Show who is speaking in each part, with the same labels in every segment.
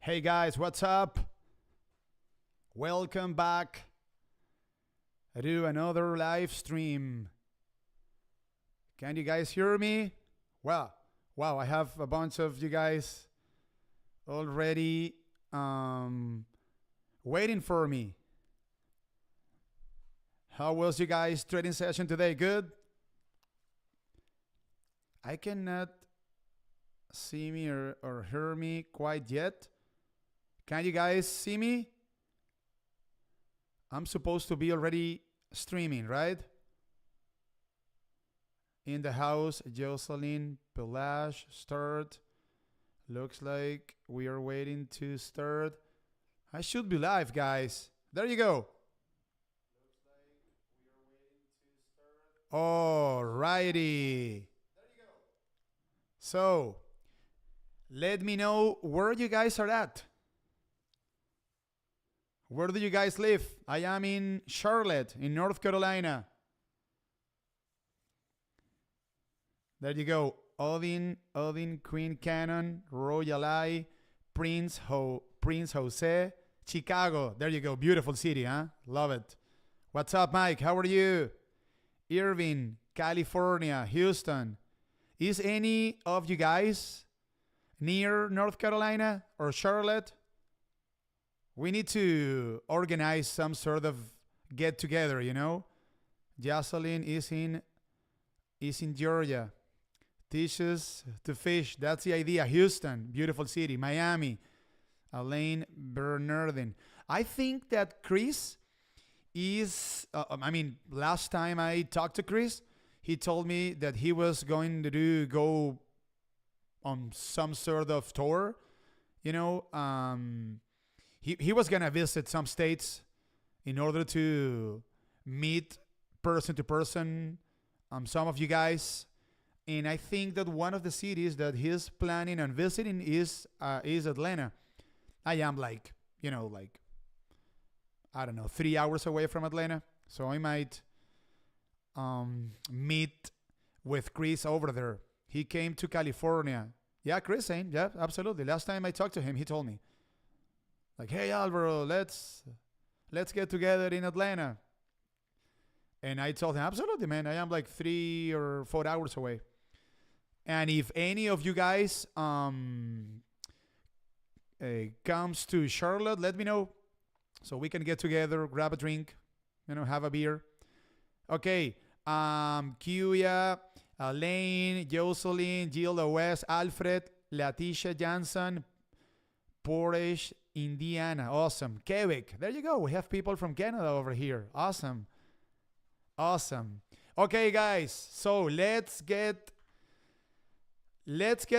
Speaker 1: Hey guys, what's up? Welcome back to another live stream. Can you guys hear me? Wow, I have a bunch of you guys already waiting for me. How was you guys' trading session today? Good? I cannot see me or hear me quite yet. Can you guys see me? I'm supposed to be already streaming, right? In the house, Jocelyn, Pelage, start. Looks like we are waiting to start. I should be live, guys. There you go. Looks like we are waiting to start. Alrighty. There you go. So, let me know where you guys are at. Where do you guys live? I am in Charlotte, in North Carolina. There you go. Odin, Queen Cannon, Royal Eye, Prince Jose, Chicago. There you go. Beautiful city, huh? Love it. What's up, Mike? How are you? Irving, California, Houston. Is any of you guys near North Carolina or Charlotte? We need to organize some sort of get together, you know? Jocelyn is in Georgia. Teaches to fish. That's the idea. Houston, beautiful city. Miami. Elaine Bernardin. I think that Chris is, last time I talked to Chris, he told me that he was going to go on some sort of tour, you know, He was going to visit some states in order to meet person to person some of you guys. And I think that one of the cities that he's planning on visiting is Atlanta. I am 3 hours away from Atlanta. So I might meet with Chris over there. He came to California. Yeah, Chris saying, yeah, absolutely. Last time I talked to him, he told me. Like, hey, Alvaro, let's get together in Atlanta. And I told him, absolutely, man. I am 3 or 4 hours away. And if any of you guys comes to Charlotte, let me know so we can get together, grab a drink, have a beer. Okay, Kia, Elaine, Jocelyn, Gilda West, Alfred, Leticia Jansen, Portage, Indiana. Awesome. Quebec. There you go. We have people from Canada over here. Awesome. Okay, guys. So let's get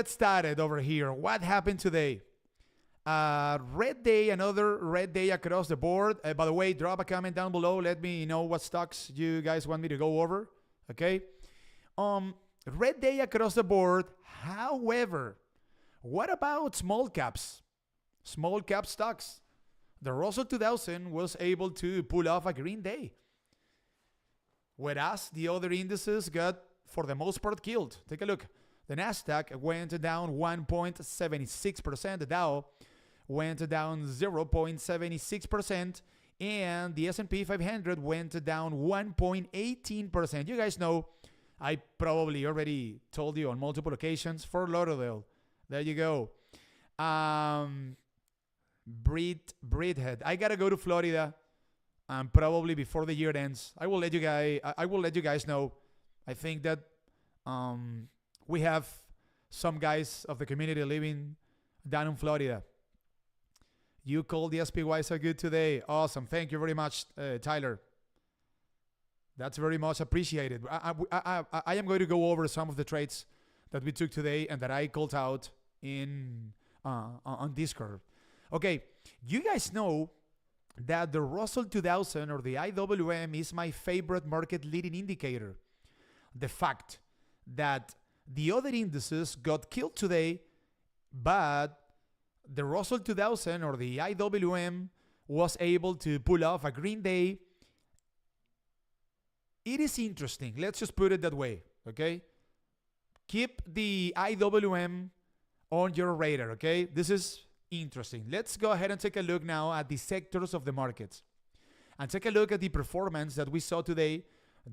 Speaker 1: started over here. What happened today? Red day, another red day across the board. By the way, drop a comment down below. Let me know what stocks you guys want me to go over. Okay. Red day across the board. However, what about small caps? Small cap stocks. The Russell 2000 was able to pull off a green day, whereas the other indices got, for the most part, killed. Take a look. The Nasdaq went down 1.76%. The Dow went down 0.76%. And the S&P 500 went down 1.18%. You guys know, I probably already told you on multiple occasions, Fort Lauderdale. There you go. Bridgehead. I gotta go to Florida, probably before the year ends. I will let you guys know. I think that we have some guys of the community living down in Florida. You called the SPY so good today. Awesome. Thank you very much, Tyler. That's very much appreciated. I am going to go over some of the trades that we took today and that I called out on Discord. Okay, you guys know that the Russell 2000 or the IWM is my favorite market leading indicator. The fact that the other indices got killed today, but the Russell 2000 or the IWM was able to pull off a green day. It is interesting. Let's just put it that way, okay? Keep the IWM on your radar, okay? This is Interesting. Let's go ahead and take a look now at the sectors of the markets and take a look at the performance that we saw today.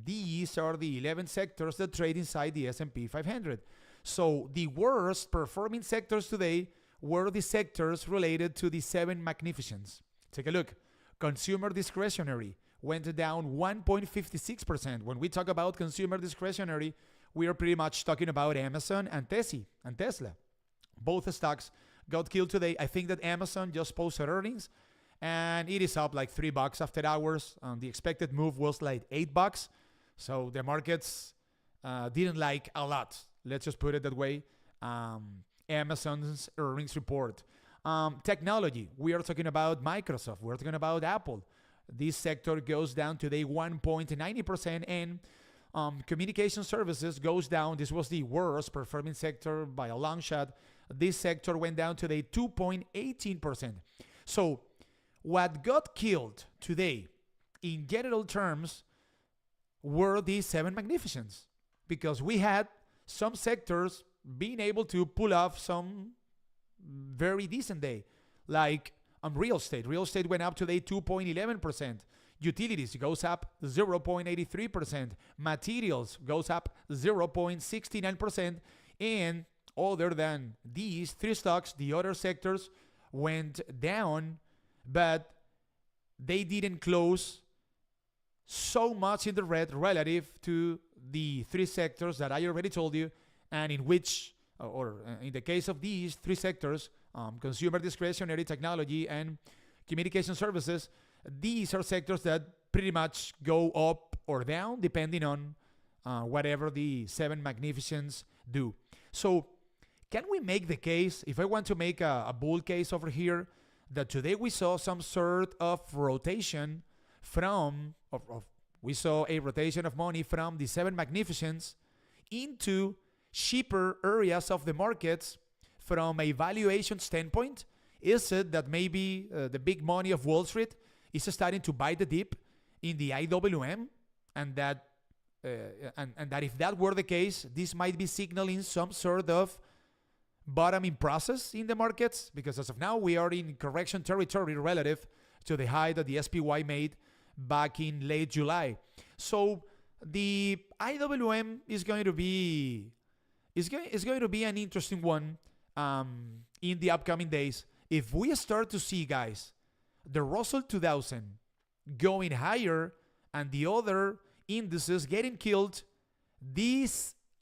Speaker 1: These are the 11 sectors that trade inside the S&P 500. So the worst performing sectors today were the sectors related to the 7 magnificents. Take a look. Consumer discretionary went down 1.56%. When we talk about consumer discretionary, we are pretty much talking about Amazon and Tesla. Both stocks got killed today. I think that Amazon just posted earnings and it is up like $3 after hours. The expected move was like $8. So the markets didn't like a lot. Let's just put it that way. Amazon's earnings report. Technology. We are talking about Microsoft. We're talking about Apple. This sector goes down today 1.90%, and communication services goes down. This was the worst performing sector by a long shot. This sector went down today 2.18%. So what got killed today in general terms were the 7 magnificents, because we had some sectors being able to pull off some very decent day, like real estate. Real estate went up today 2.11%. Utilities goes up 0.83%. Materials goes up 0.69%. And other than these 3 stocks, the other sectors went down, but they didn't close so much in the red relative to the 3 sectors that I already told you, and in which, or in the case of these 3 sectors, consumer discretionary, technology, and communication services, these are sectors that pretty much go up or down depending on whatever the 7 magnificents do. So can we make the case, if I want to make a bull case over here, that today we saw some sort of rotation we saw a rotation of money from the 7 magnificents into cheaper areas of the markets from a valuation standpoint? Is it that maybe the big money of Wall Street is starting to buy the dip in the IWM, and that if that were the case, this might be signaling some sort of bottoming process in the markets? Because as of now, we are in correction territory relative to the high that the SPY made back in late July. So the IWM is going to be an interesting one in the upcoming days. If we start to see, guys, the Russell 2000 going higher and the other indices getting killed,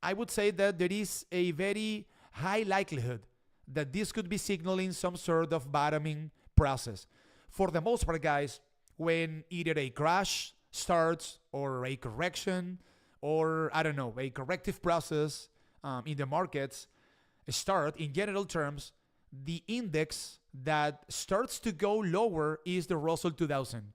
Speaker 1: I would say that there is a very high likelihood that this could be signaling some sort of bottoming process. For the most part, guys, when either a crash starts or a correction or, I don't know, a corrective process in the markets start, in general terms, the index that starts to go lower is the Russell 2000.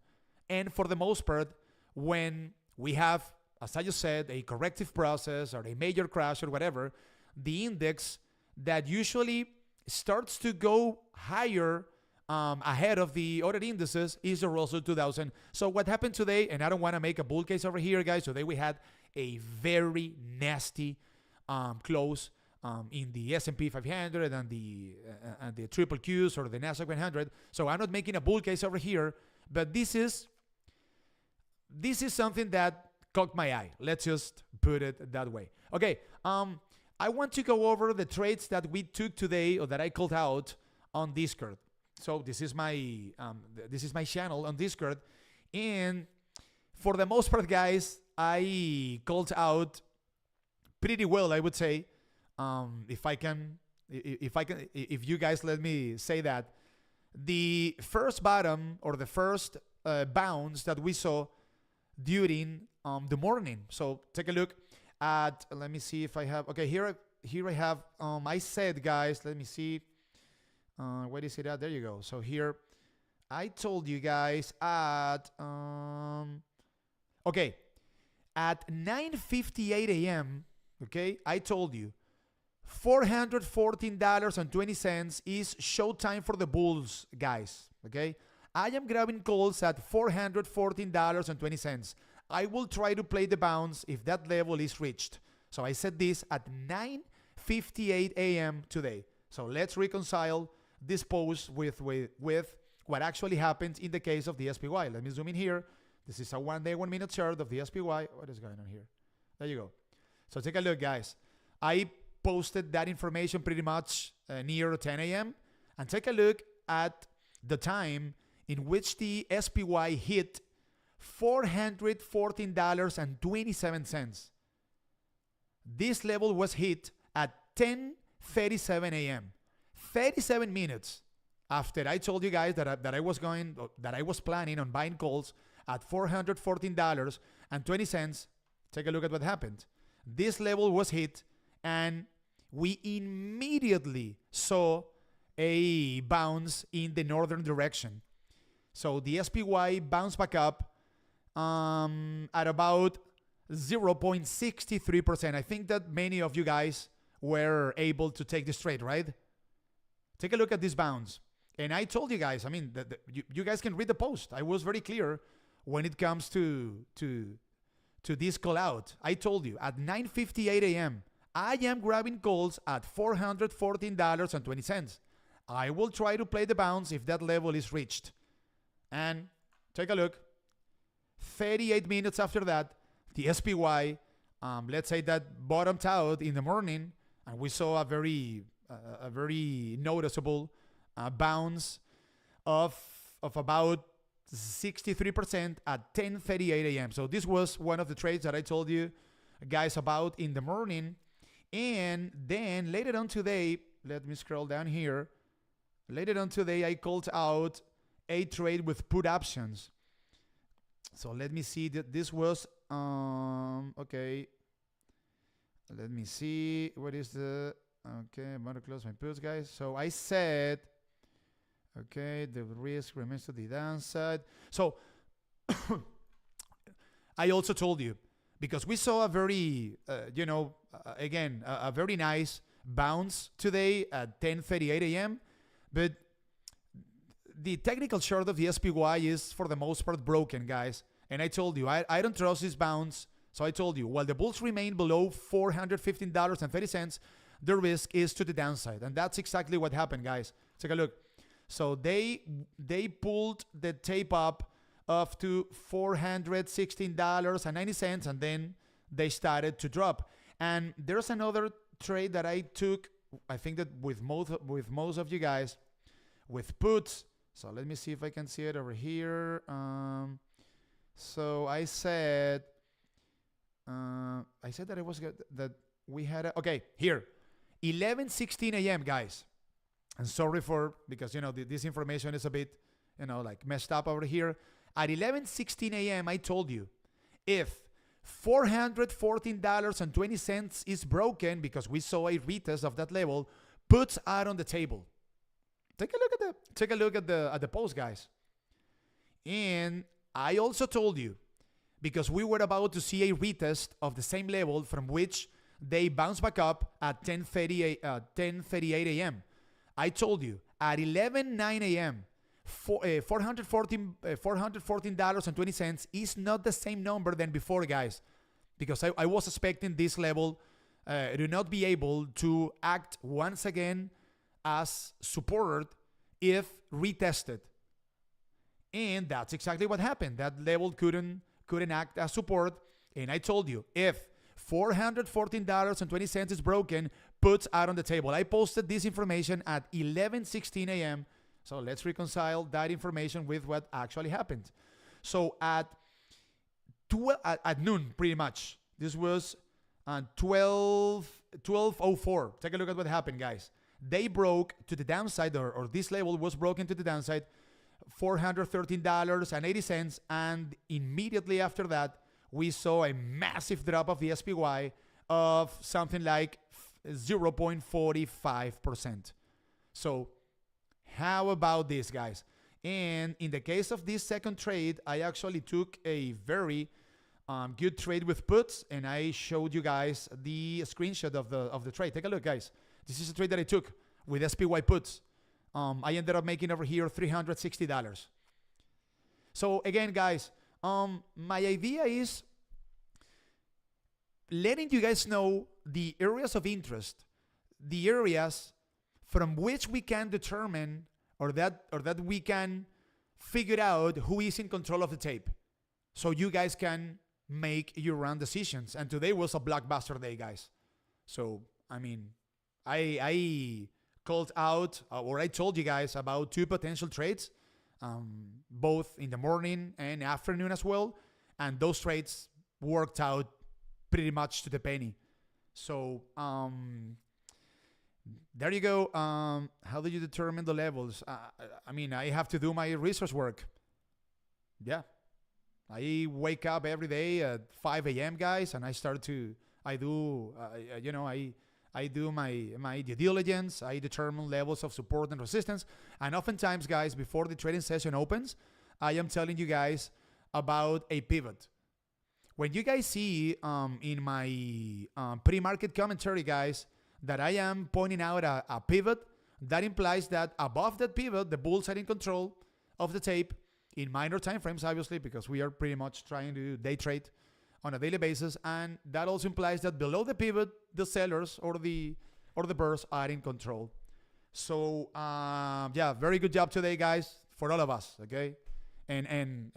Speaker 1: And for the most part, when we have, as I just said, a corrective process or a major crash or whatever, the index that usually starts to go higher ahead of the other indices is the Russell 2000. So what happened today, and I don't want to make a bull case over here, guys, today we had a very nasty close in the S&P 500 and the triple Qs or the Nasdaq 100. So I'm not making a bull case over here, but this is something that caught my eye. Let's just put it that way. Okay, I want to go over the trades that we took today, or that I called out on Discord. So this is my channel on Discord, and for the most part, guys, I called out pretty well, I would say. If you guys let me say that, the first bottom or the first bounce that we saw during the morning. So take a look at, let me see if I have, okay, here I have, I said, guys, let me see, where is it at? There you go. So here, I told you guys at, okay, at 9:58 a.m., okay, I told you, $414.20 is showtime for the bulls, guys, okay? I am grabbing calls at $414.20. I will try to play the bounce if that level is reached. So I said this at 9:58 a.m. today. So let's reconcile this post with what actually happened in the case of the SPY. Let me zoom in here. This is a 1 day, 1 minute chart of the SPY. What is going on here? There you go. So take a look, guys. I posted that information pretty much near 10 a.m. And take a look at the time in which the SPY hit $414.27. This level was hit at 10:37 a.m. 37 minutes after I told you guys that I was planning on buying calls at $414.20. Take a look at what happened. This level was hit, and we immediately saw a bounce in the northern direction. So the SPY bounced back up at about 0.63%. I think that many of you guys were able to take this trade, right? Take a look at this bounce. And I told you guys, I mean, you guys can read the post. I was very clear when it comes to this call out. I told you at 9:58 a.m., I am grabbing calls at $414.20. I will try to play the bounce if that level is reached. And take a look. 38 minutes after that, the SPY, let's say that bottomed out in the morning, and we saw a very noticeable bounce of about 63% at 10:38 a.m. So this was one of the trades that I told you guys about in the morning. And then later on today, let me scroll down here. Later on today, I called out a trade with put options. So let me see that this was, okay. Let me see, what is the, okay, I'm gonna close my puts, guys. So I said, okay, the risk remains to the downside. So I also told you, because we saw a very, again, a very nice bounce today at 10:38 a.m. But the technical chart of the SPY is, for the most part, broken, guys. And I told you, I don't trust this bounce. So I told you, while the bulls remain below $415.30, the risk is to the downside. And that's exactly what happened, guys. Take a look. So they pulled the tape up to $416.90, and then they started to drop. And there's another trade that I took, I think that with most of you guys, with puts. So let me see if I can see it over here. So I said that it was good, that we had okay, here, 11:16 a.m. guys. And sorry because this information is a bit like messed up over here. At 11:16 a.m. I told you, if $414.20 is broken, because we saw a retest of that level, puts are on the table. Take a look at the post, guys. And I also told you, because we were about to see a retest of the same level from which they bounced back up at 10:38 a.m. I told you at 11:09 a.m. $414.20 is not the same number than before, guys, because I was expecting this level to not be able to act once again as support if retested. And that's exactly what happened. That level couldn't act as support. And I told you, if $414.20 is broken, puts are on the table. I posted this information at 11:16 a.m. So let's reconcile that information with what actually happened. So at noon, pretty much, this was 12:04. Take a look at what happened, guys. They broke to the downside, or this level was broken to the downside, $413.80, and immediately after that, we saw a massive drop of the SPY of something like 0.45%. So how about this, guys? And in the case of this second trade, I actually took a very good trade with puts, and I showed you guys the screenshot of the trade. Take a look, guys. This is a trade that I took with SPY puts. I ended up making over here $360. So again, guys, my idea is letting you guys know the areas of interest, the areas from which we can determine or that we can figure out who is in control of the tape. So you guys can make your own decisions. And today was a blockbuster day, guys. So, I mean, I called out, or I told you guys about 2 potential trades, both in the morning and afternoon as well. And those trades worked out pretty much to the penny. So, there you go. How do you determine the levels? I mean, I have to do my research work. Yeah. I wake up every day at 5 a.m., guys, and I do my due diligence. I determine levels of support and resistance. And oftentimes, guys, before the trading session opens, I am telling you guys about a pivot. When you guys see in my pre-market commentary, guys, that I am pointing out a pivot, that implies that above that pivot, the bulls are in control of the tape in minor time frames, obviously, because we are pretty much trying to day trade on a daily basis. And that also implies that below the pivot, the sellers or the bears are in control. So, yeah, very good job today, guys, for all of us, okay? And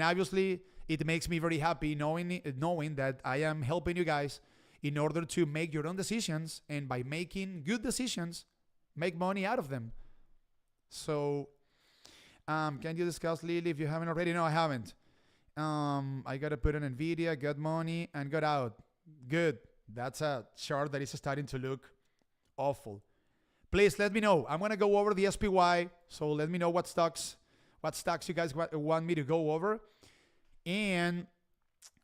Speaker 1: obviously, it makes me very happy knowing that I am helping you guys in order to make your own decisions, and by making good decisions, make money out of them. So, can you discuss Lily if you haven't already? No, I haven't. I got to put on NVDA, got money, and got out. Good. That's a chart that is starting to look awful. Please let me know. I'm going to go over the SPY, so let me know what stocks you guys want me to go over. And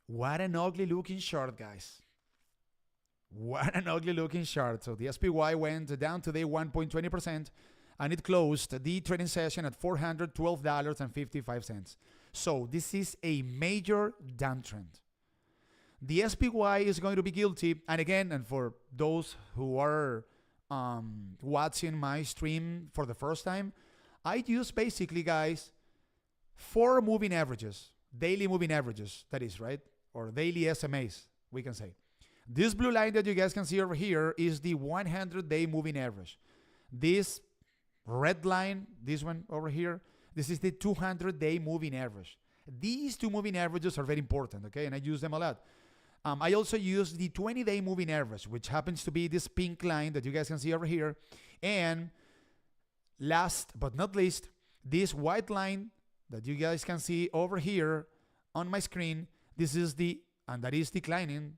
Speaker 1: what an ugly looking chart, guys. What an ugly looking chart. So the SPY went down today 1.20%, and it closed the trading session at $412.55. So this is a major downtrend. The SPY is going to be guilty. And again, and for those who are watching my stream for the first time, I use basically, guys, 4 moving averages, daily moving averages, that is, right? Or daily SMAs, we can say. This blue line that you guys can see over here is the 100-day moving average. This red line, this one over here, this is the 200-day moving average. These 2 moving averages are very important, okay? And I use them a lot. I also use the 20-day moving average, which happens to be this pink line that you guys can see over here. And last but not least, this white line that you guys can see over here on my screen, and that is declining.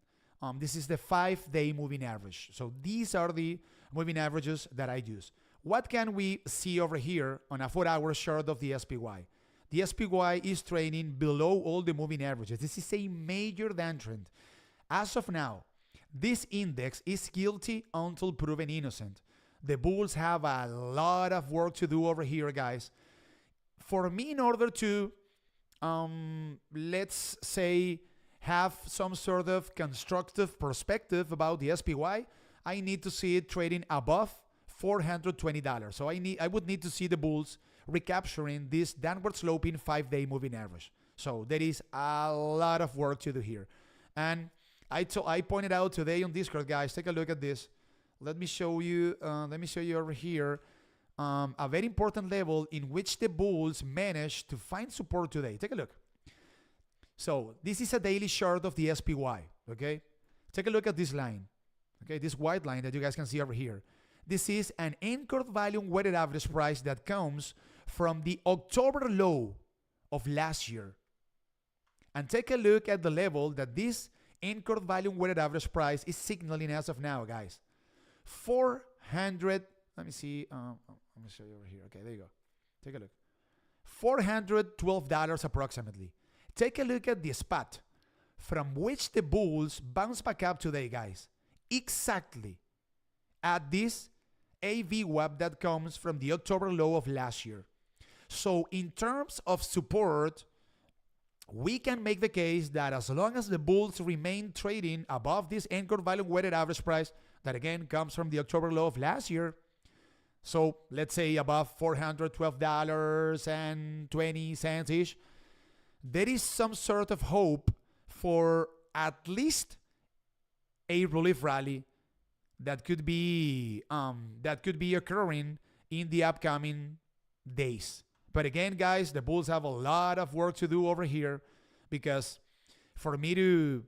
Speaker 1: This is the 5-day moving average. So these are the moving averages that I use. What can we see over here on a 4-hour chart of the SPY? The SPY is trading below all the moving averages. This is a major downtrend. As of now, this index is guilty until proven innocent. The bulls have a lot of work to do over here, guys. For me, in order to, let's say, have some sort of constructive perspective about the SPY, I need to see it trading above $420. So I would need to see the bulls recapturing this downward sloping 5-day moving average. So there is a lot of work to do here. And I pointed out today on Discord, guys, take a look at this. Let me show you over here a very important level in which the bulls managed to find support today. Take a look. So this is a daily chart of the SPY, okay? Take a look at this line, okay? This white line that you guys can see over here. This is an anchored volume weighted average price that comes from the October low of last year. And take a look at the level that this anchored volume weighted average price is signaling as of now, guys. 400, let me see, I'm gonna show you over here. Okay, there you go. Take a look. $412 approximately. Take a look at the spot from which the bulls bounce back up today, guys. Exactly at this AVWAP that comes from the October low of last year. So in terms of support, we can make the case that as long as the bulls remain trading above this anchored value weighted average price, that again comes from the October low of last year, so let's say above $412.20-ish, there is some sort of hope for at least a relief rally that could be occurring in the upcoming days. But again, guys, the bulls have a lot of work to do over here, because for me to,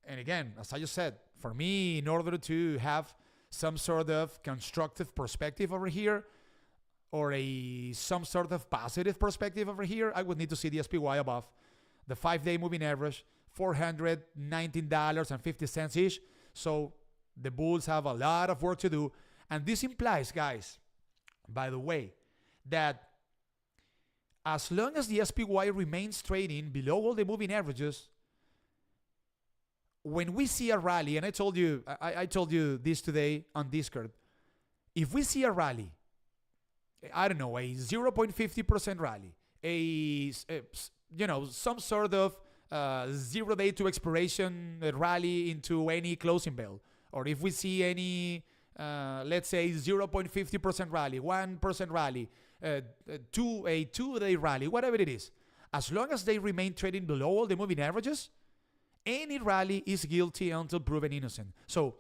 Speaker 1: and again, as I just said, for me, in order to have some sort of constructive perspective over here, or some sort of positive perspective over here, I would need to see the SPY above the 5-day moving average, $419.50 ish. So the bulls have a lot of work to do. And this implies, guys, by the way, that as long as the SPY remains trading below all the moving averages, when we see a rally, and I told you this today on Discord, if we see a rally, I don't know, a 0.50% rally, some sort of 0 day to expiration rally into any closing bell, or if we see any, let's say 0.50% rally, 1% rally, a 2-day rally, whatever it is, as long as they remain trading below all the moving averages, any rally is guilty until proven innocent. So,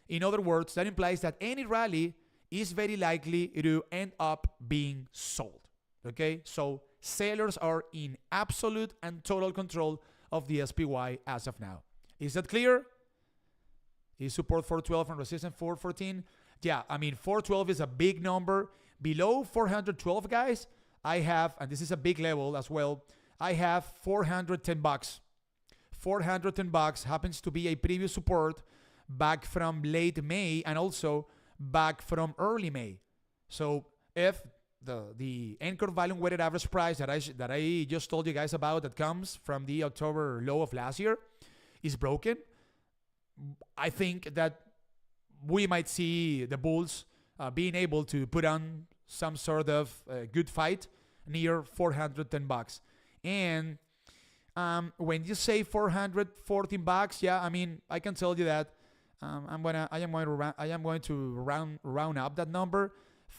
Speaker 1: in other words, that implies that any rally is very likely to end up being sold. Okay? So, sellers are in absolute and total control of the SPY as of now. Is that clear? Is support 412 and resistance 414? Yeah, I mean, 412 is a big number. Below 412, guys, I have, and this is a big level as well, I have $410. $410 happens to be a previous support back from late May and also back from early May. So if the anchor volume weighted average price that I just told you guys about, that comes from the October low of last year, is broken, I think that we might see the bulls being able to put on some sort of good fight near $410. And when you say $414, yeah, I mean, I can tell you that I am going to round up that number.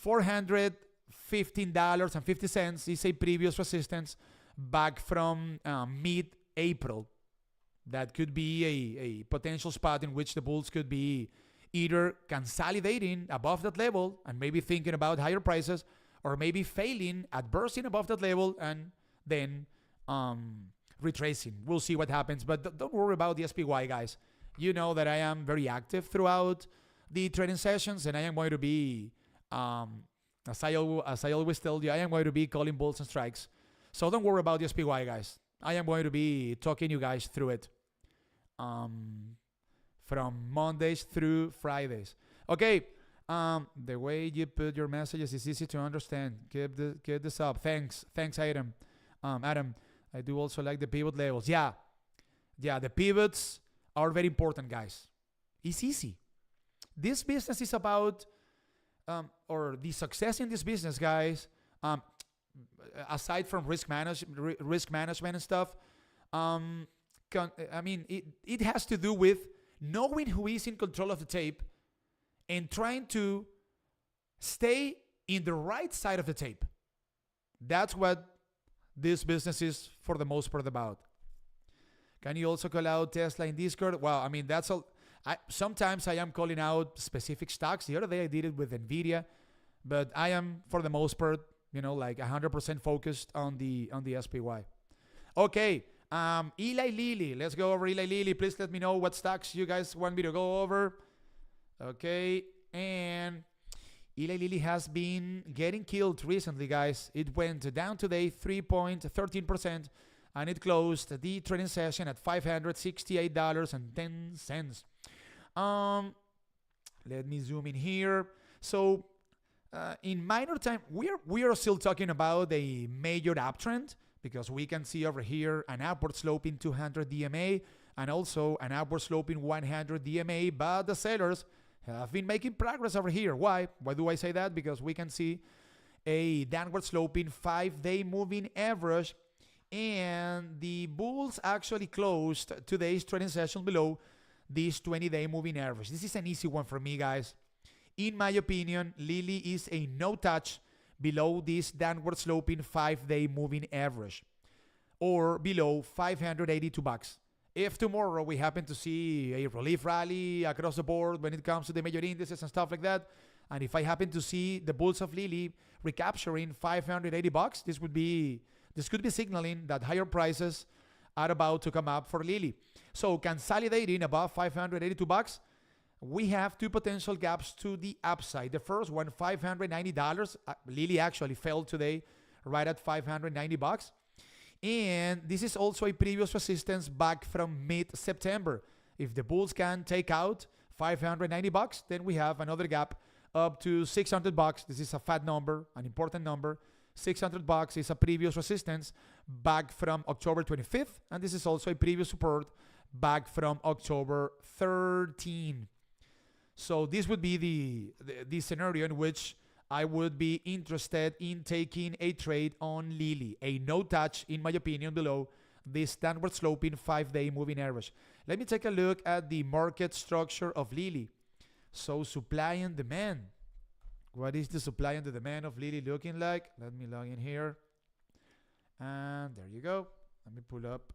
Speaker 1: $415.50 is a previous resistance back from mid-April. That could be a potential spot in which the bulls could be either consolidating above that level and maybe thinking about higher prices, or maybe failing at bursting above that level and then retracing. We'll see what happens, but don't worry about the SPY, guys. You know that I am very active throughout the trading sessions, and I am going to be, as I always tell you, I am going to be calling bulls and strikes. So don't worry about the SPY, guys. I am going to be talking you guys through it from Mondays through Fridays. Okay, the way you put your messages is easy to understand. Keep this up. Thanks, Adam. Adam, I do also like the pivot levels. Yeah, the pivots are very important, guys. It's easy. This business is about, or the success in this business, guys, aside from risk management and stuff, it has to do with knowing who is in control of the tape and trying to stay in the right side of the tape. That's what this business is for the most part about. Can you also call out Tesla in Discord? Well, I mean, that's all. Sometimes I am calling out specific stocks. The other day I did it with NVDA, but I am, for the most part, like 100% focused on the SPY. Okay, Eli Lilly. Let's go over Eli Lilly. Please let me know what stocks you guys want me to go over. Okay, and Eli Lilly has been getting killed recently, guys. It went down today 3.13%, and it closed the trading session at $568.10. Let me zoom in here. So, in minor time, we are still talking about a major uptrend, because we can see over here an upward sloping 200 DMA and also an upward sloping 100 DMA, but the sellers have been making progress over here. Why? Why do I say that? Because we can see a downward sloping 5-day moving average, and the bulls actually closed today's trading session below this 20-day moving average. This is an easy one for me, guys. In my opinion, Lilly is a no-touch below this downward sloping 5-day moving average, or below $582. If tomorrow we happen to see a relief rally across the board when it comes to the major indices and stuff like that, and if I happen to see the bulls of Lily recapturing $580, this could be signaling that higher prices are about to come up for Lily. So consolidating above $582, we have two potential gaps to the upside. The first one, $590. Lily actually fell today right at $590. And this is also a previous resistance back from mid-September. If the bulls can take out $590, then we have another gap up to $600. This is a fat number, an important number. $600 is a previous resistance back from October 25th. And this is also a previous support back from October 13th. So this would be the scenario in which I would be interested in taking a trade on Lily. A no touch, in my opinion, below this downward sloping 5-day moving average. Let me take a look at the market structure of Lily. So supply and demand. What is the supply and the demand of Lily looking like? Let me log in here. And there you go. Let me pull up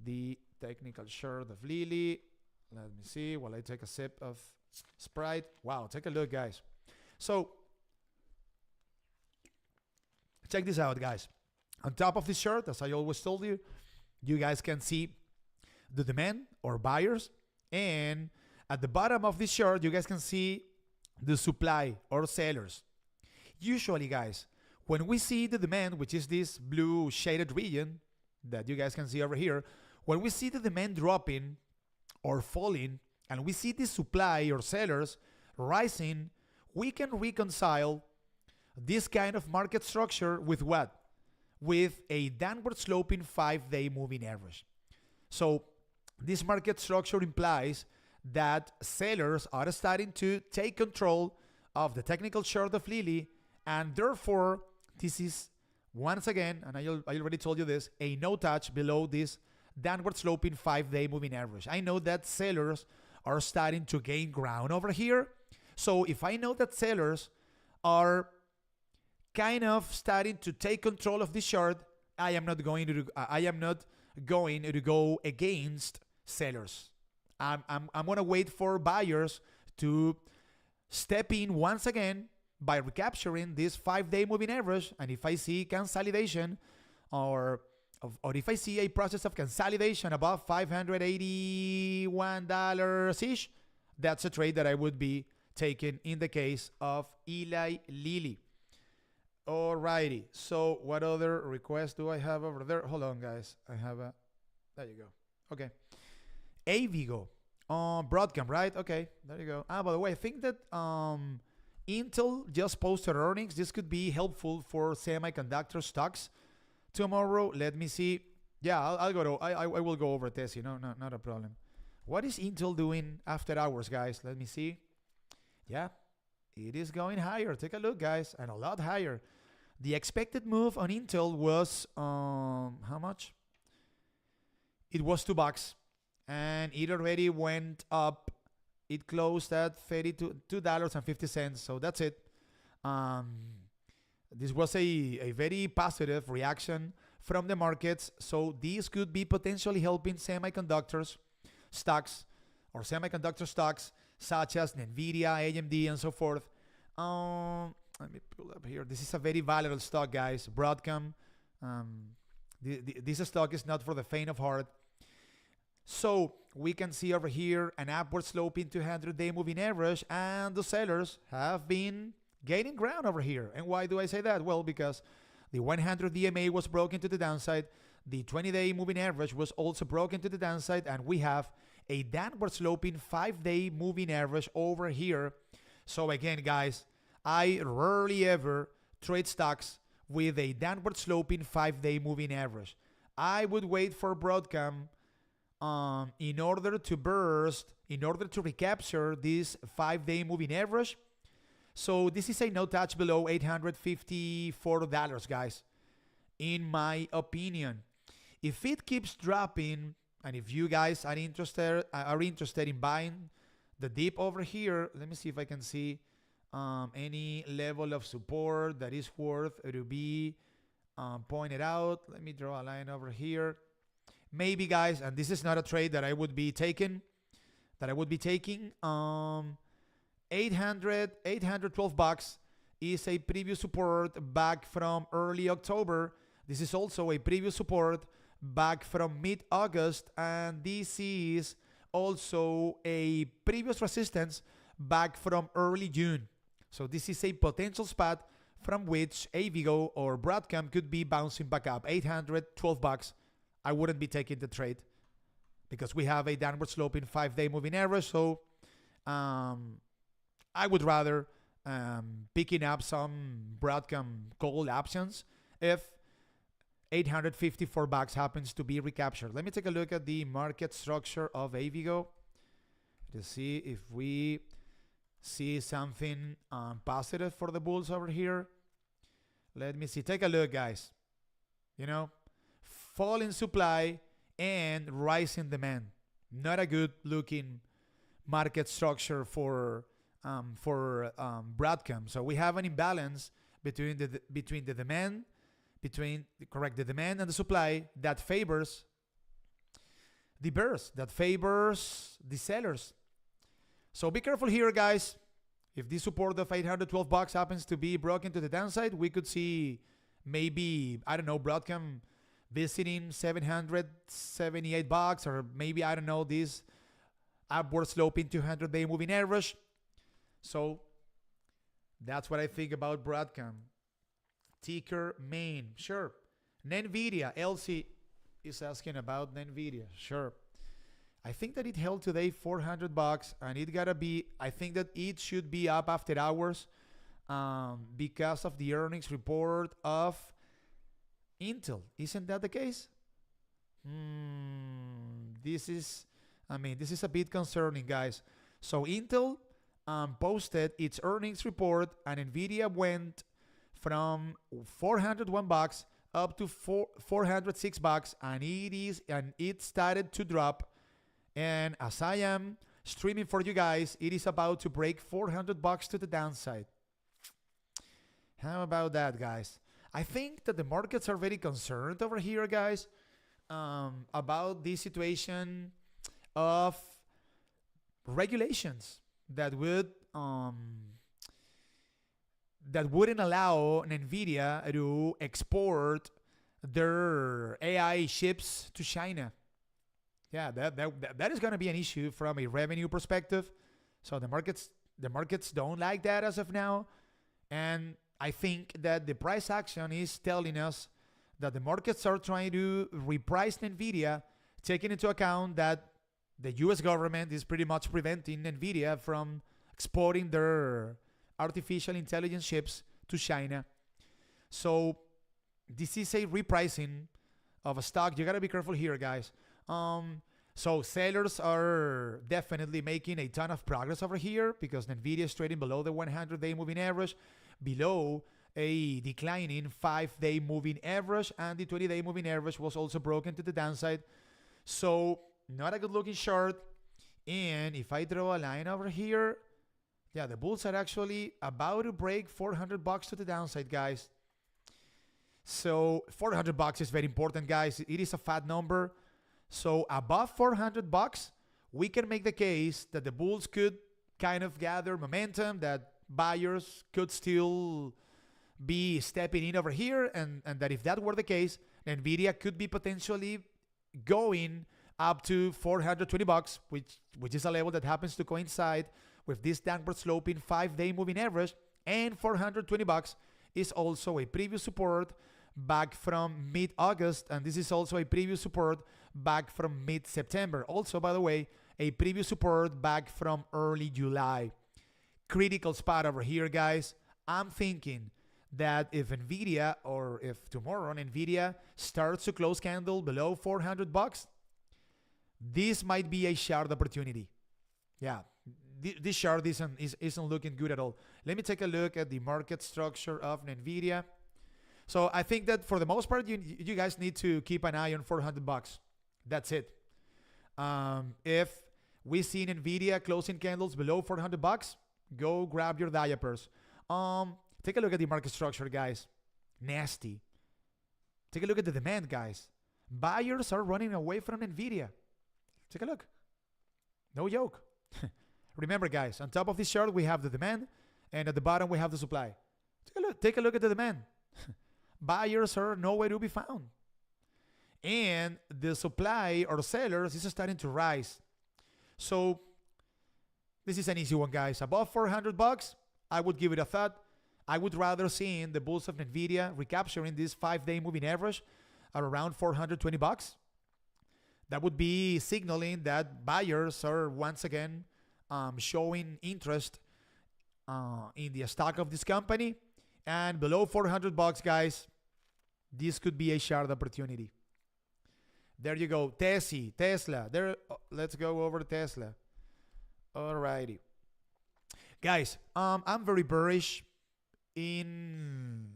Speaker 1: the technical chart of Lily. Let me see while I take a sip of Sprite. Wow, take a look, guys. So check this out, guys. On top of this chart, as I always told you, you guys can see the demand or buyers. And at the bottom of this chart, you guys can see the supply or sellers. Usually, guys, when we see the demand, which is this blue shaded region that you guys can see over here, when we see the demand dropping or falling, and we see the supply or sellers rising, we can reconcile this kind of market structure with what? With a downward sloping 5-day moving average. So this market structure implies that sellers are starting to take control of the technical chart of Lily, and therefore this is, once again, and I already told you this, a no touch below this downward sloping 5-day moving average. I know that sellers are starting to gain ground over here. So if I know that sellers are kind of starting to take control of this chart, I am not going to go against sellers. I'm gonna wait for buyers to step in once again by recapturing this 5-day moving average. And if I see consolidation or if I see a process of consolidation above $581 ish, that's a trade that I would be taking in the case of Eli Lilly. Alrighty, so what other request do I have over there? Hold on, guys. There you go. Okay. Avigo. Broadcom, right? Okay, there you go. By the way, I think that Intel just posted earnings. This could be helpful for semiconductor stocks tomorrow. Let me see. Yeah, I will go over this, not a problem. What is Intel doing after hours, guys? Let me see. Yeah, it is going higher. Take a look, guys, and a lot higher. The expected move on Intel was how much? It was $2, and it already went up. It closed at $32.50. So that's it. This was a very positive reaction from the markets. So this could be potentially helping semiconductor stocks such as NVDA, AMD, and so forth. Let me pull up here. This is a very volatile stock, guys. Broadcom. This stock is not for the faint of heart. So we can see over here an upward sloping 200-day moving average, and the sellers have been gaining ground over here. And why do I say that? Well, because the 100 DMA was broken to the downside. The 20-day moving average was also broken to the downside, and we have a downward sloping 5-day moving average over here. So again, guys, I rarely ever trade stocks with a downward sloping 5-day moving average. I would wait for Broadcom in order to recapture this 5-day moving average. So this is a no touch below $854, guys, in my opinion. If it keeps dropping, and if you guys are interested in buying the dip over here, let me see if I can see any level of support that is worth to be pointed out. Let me draw a line over here. maybe, guys, and this is not a trade that I would be taking, 812 bucks is a previous support back from early October. This is also a previous support back from mid-August, and this is also a previous resistance back from early June. So this is a potential spot from which Avigo or Broadcom could be bouncing back up. 812 bucks. I wouldn't be taking the trade because we have a downward sloping 5-day moving average. So I would rather picking up some Broadcom call options if 854 bucks happens to be recaptured. Let me take a look at the market structure of Avigo to see if we see something positive for the bulls over here. Let me see. Take a look, guys. You know, fall in supply and rise in demand. Not a good looking market structure for Broadcom. So we have an imbalance between the demand and the supply that favors the bears, that favors the sellers. So be careful here, guys. If this support of 812 bucks happens to be broken to the downside, we could see maybe, I don't know, Broadcom visiting 778 bucks, or maybe, I don't know, this upward sloping 200-day moving average. So that's what I think about Broadcom. Ticker main, sure. NVDA, Elsie is asking about NVDA, sure. I think that it held today 400 bucks, and it gotta be, I think that it should be up after hours because of the earnings report of Intel. Isn't that the case? This is a bit concerning, guys. So Intel posted its earnings report, and NVIDIA went from 401 bucks up to 406 bucks, and it started to drop. And as I am streaming for you guys, it is about to break 400 bucks to the downside. How about that, guys? I think that the markets are very concerned over here, guys, about this situation of regulations that wouldn't allow NVIDIA to export their AI chips to China. Yeah, that is going to be an issue from a revenue perspective. So the markets don't like that as of now. And I think that the price action is telling us that the markets are trying to reprice NVIDIA, taking into account that the US government is pretty much preventing NVIDIA from exporting their artificial intelligence chips to China. So this is a repricing of a stock. You got to be careful here, guys. So sellers are definitely making a ton of progress over here because NVIDIA is trading below the 100-day moving average, below a declining 5-day moving average, and the 20-day moving average was also broken to the downside. So not a good looking short. And if I draw a line over here, yeah, the bulls are actually about to break 400 bucks to the downside, guys. So 400 bucks is very important, guys. It is a fat number. So above 400 bucks, we can make the case that the bulls could kind of gather momentum, that buyers could still be stepping in over here, and that if that were the case, NVIDIA could be potentially going up to 420 bucks, which is a level that happens to coincide with this downward sloping 5-day moving average, and 420 bucks is also a previous support back from mid-August, and this is also a previous support back from mid-September. Also, by the way, a previous support back from early July. Critical spot over here, guys. I'm thinking that if NVIDIA, or if tomorrow NVIDIA starts to close candle below 400 bucks, this might be a short opportunity. Yeah, this chart isn't looking good at all. Let me take a look at the market structure of NVIDIA. So I think that for the most part, you guys need to keep an eye on 400 bucks. That's it. If we see NVIDIA closing candles below 400 bucks, go grab your diapers. Take a look at the market structure, guys. Nasty. Take a look at the demand, guys. Buyers are running away from NVIDIA. Take a look. No joke. Remember, guys, on top of this chart, we have the demand, and at the bottom, we have the supply. Take a look at the demand. Buyers are nowhere to be found. And the supply or sellers is starting to rise. So this is an easy one, guys. Above $400, I would give it a thought. I would rather see the bulls of NVIDIA recapturing this 5-day moving average at around $420. That would be signaling that buyers are once again showing interest in the stock of this company. And below $400, guys, this could be a short opportunity. There you go. Tesla. There. Let's go over to Tesla. Alrighty. Guys, I'm very bearish in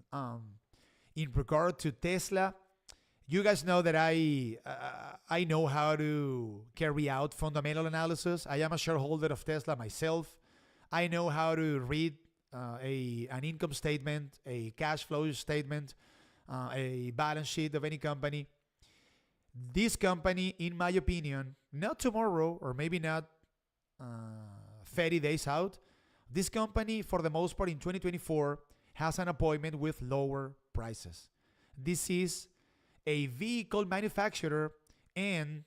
Speaker 1: regard to Tesla. You guys know that I know how to carry out fundamental analysis. I am a shareholder of Tesla myself. I know how to read an income statement, a cash flow statement, a balance sheet of any company. This company, in my opinion, not tomorrow or maybe not 30 days out, this company, for the most part in 2024, has an appointment with lower prices. This is a vehicle manufacturer, and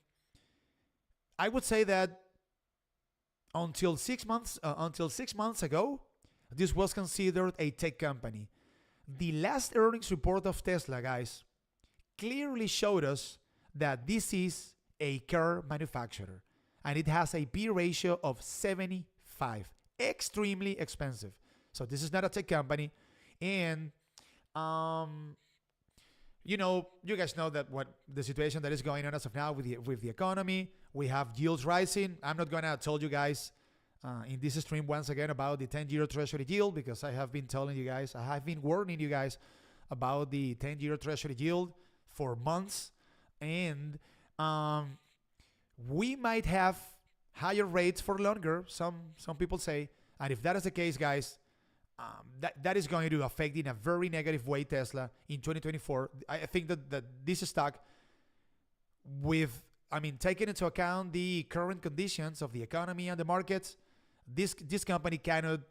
Speaker 1: I would say that until 6 months ago, this was considered a tech company. The last earnings report of Tesla, guys, clearly showed us that this is a car manufacturer, and it has a P ratio of 75. Extremely expensive. So this is not a tech company. And you guys know that what the situation that is going on as of now with the economy. We have yields rising. I'm not gonna tell you guys in this stream once again about the 10-year Treasury yield, because I have been telling you guys, I have been warning you guys about the 10-year Treasury yield for months. And we might have higher rates for longer, some people say. And if that is the case, guys, that is going to affect in a very negative way Tesla in 2024. I think that this stock, taking into account the current conditions of the economy and the markets, this company cannot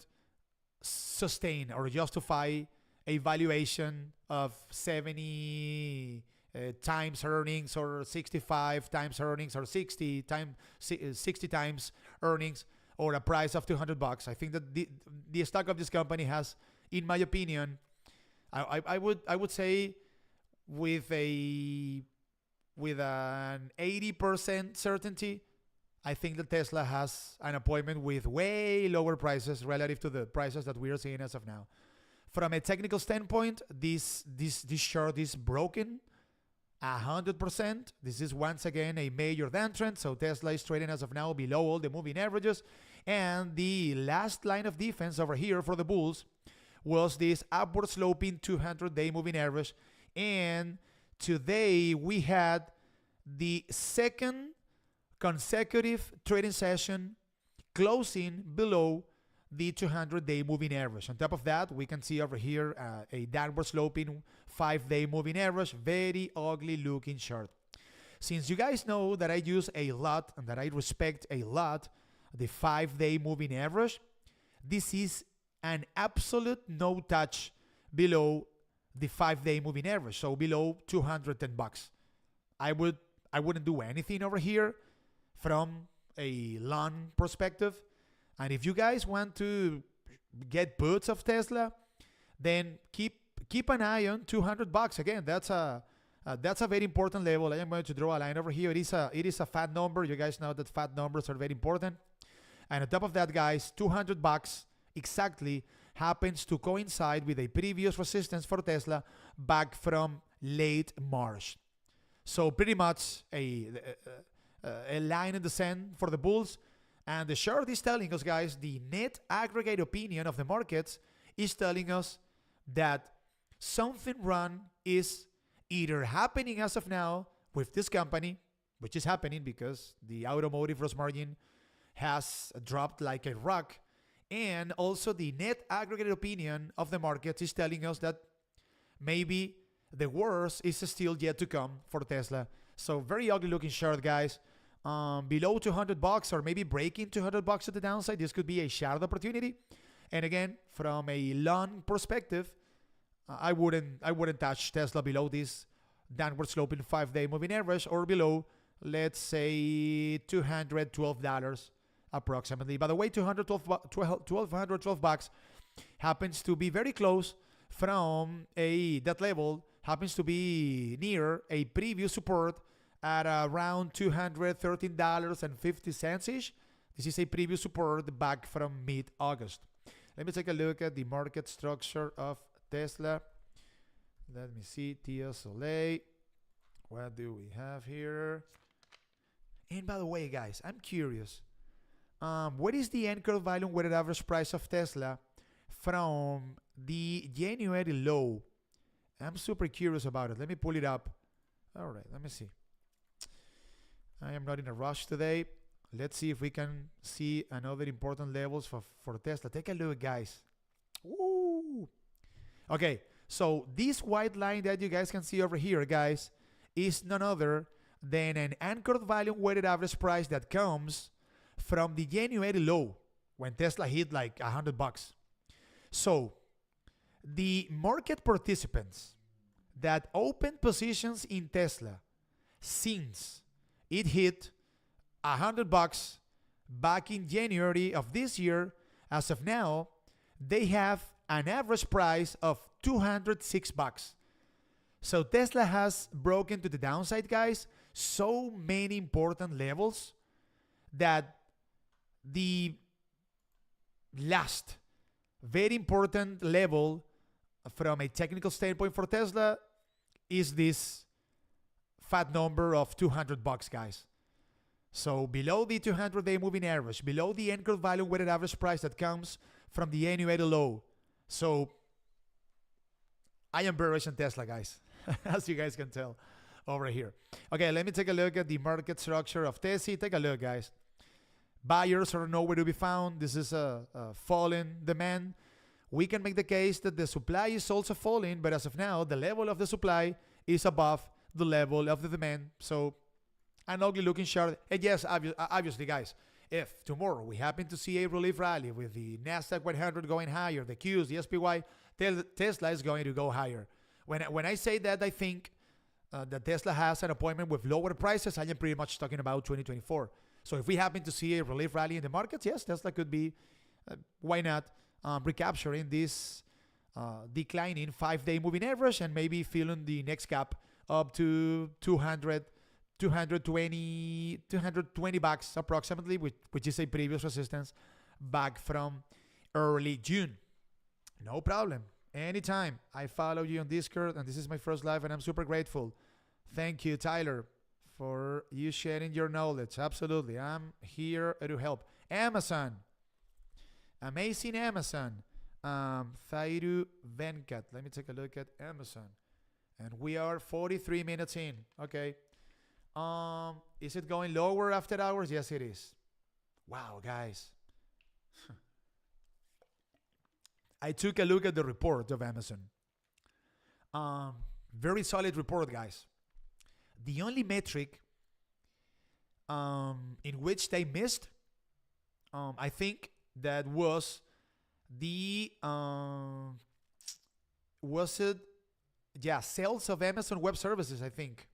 Speaker 1: sustain or justify a valuation of 70 times earnings or 65 times earnings or 60 times earnings or a price of $200. I think that the stock of this company has, in my opinion, I would say with an 80% certainty, I think that Tesla has an appointment with way lower prices relative to the prices that we are seeing as of now. From a technical standpoint, this chart is broken 100%. This is once again a major downtrend. So Tesla is trading as of now below all the moving averages. And the last line of defense over here for the bulls was this upward sloping 200-day moving average. And today we had the second consecutive trading session closing below the 200-day moving average. On top of that, we can see over here a downward sloping 5-day moving average. Very ugly looking chart. Since you guys know that I use a lot and that I respect a lot the 5-day moving average, this is an absolute no touch below the 5-day moving average, so below $210. I wouldn't do anything over here from a long perspective. And if you guys want to get puts of Tesla, then keep an eye on $200. Again, that's a very important level. I am going to draw a line over here. It is a fat number. You guys know that fat numbers are very important. And on top of that, guys, $200 exactly happens to coincide with a previous resistance for Tesla back from late March. So pretty much a line in the sand for the bulls. And the chart is telling us, guys, the net aggregate opinion of the markets is telling us that something wrong is either happening as of now with this company, which is happening because the automotive gross margin has dropped like a rock, and also the net aggregate opinion of the markets is telling us that maybe the worst is still yet to come for Tesla. So very ugly looking chart, guys. Below $200 or maybe breaking $200 to the downside, this could be a shadow opportunity. And again, from a long perspective, I wouldn't touch Tesla below this downward sloping 5-day moving average or below, let's say, $212 approximately. By the way, $1,212 happens to be very close from that level, happens to be near a previous support at around $213.50-ish. This is a previous support back from mid-August. Let me take a look at the market structure of Tesla. Let me see, TSLA. What do we have here? And by the way, guys, I'm curious. What is the anchor value weighted average price of Tesla from the January low? I'm super curious about it. Let me pull it up. All right, let me see. I am not in a rush today. Let's see if we can see another important levels for Tesla. Take a look, guys. Woo! Okay, so this white line that you guys can see over here, guys, is none other than an anchored volume weighted average price that comes from the January low when Tesla hit like $100. So the market participants that opened positions in Tesla since it hit $100 back in January of this year, as of now, they have an average price of $206. So Tesla has broken to the downside, guys, so many important levels that the last very important level from a technical standpoint for Tesla is this fat number of $200, guys. So below the 200-day moving average, below the anchor value weighted average price that comes from the annual low. So I am bearish on Tesla, guys, as you guys can tell over here. Okay, let me take a look at the market structure of Tesla. Take a look, guys. Buyers are nowhere to be found. This is a falling demand. We can make the case that the supply is also falling, but as of now, the level of the supply is above the level of the demand. So an ugly looking chart. And yes, obviously, guys, if tomorrow we happen to see a relief rally with the Nasdaq 100 going higher, the Qs, the SPY, Tesla is going to go higher. When I say that, I think that Tesla has an appointment with lower prices. I am pretty much talking about 2024. So if we happen to see a relief rally in the markets, yes, Tesla could be, why not, recapturing this declining 5-day moving average and maybe filling the next gap up to 220 bucks approximately, which is a previous resistance back from early June. No problem. Anytime. I follow you on Discord, and this is my first live, and I'm super grateful. Thank you, Tyler, for you sharing your knowledge. Absolutely. I'm here to help. Amazon. Amazing Amazon. Thairu Venkat. Let me take a look at Amazon. And we are 43 minutes in. Okay. Is it going lower after hours? Yes, it is. Wow, guys. I took a look at the report of Amazon. Very solid report, guys. The only metric in which they missed, I think that was the sales of Amazon Web Services, I think.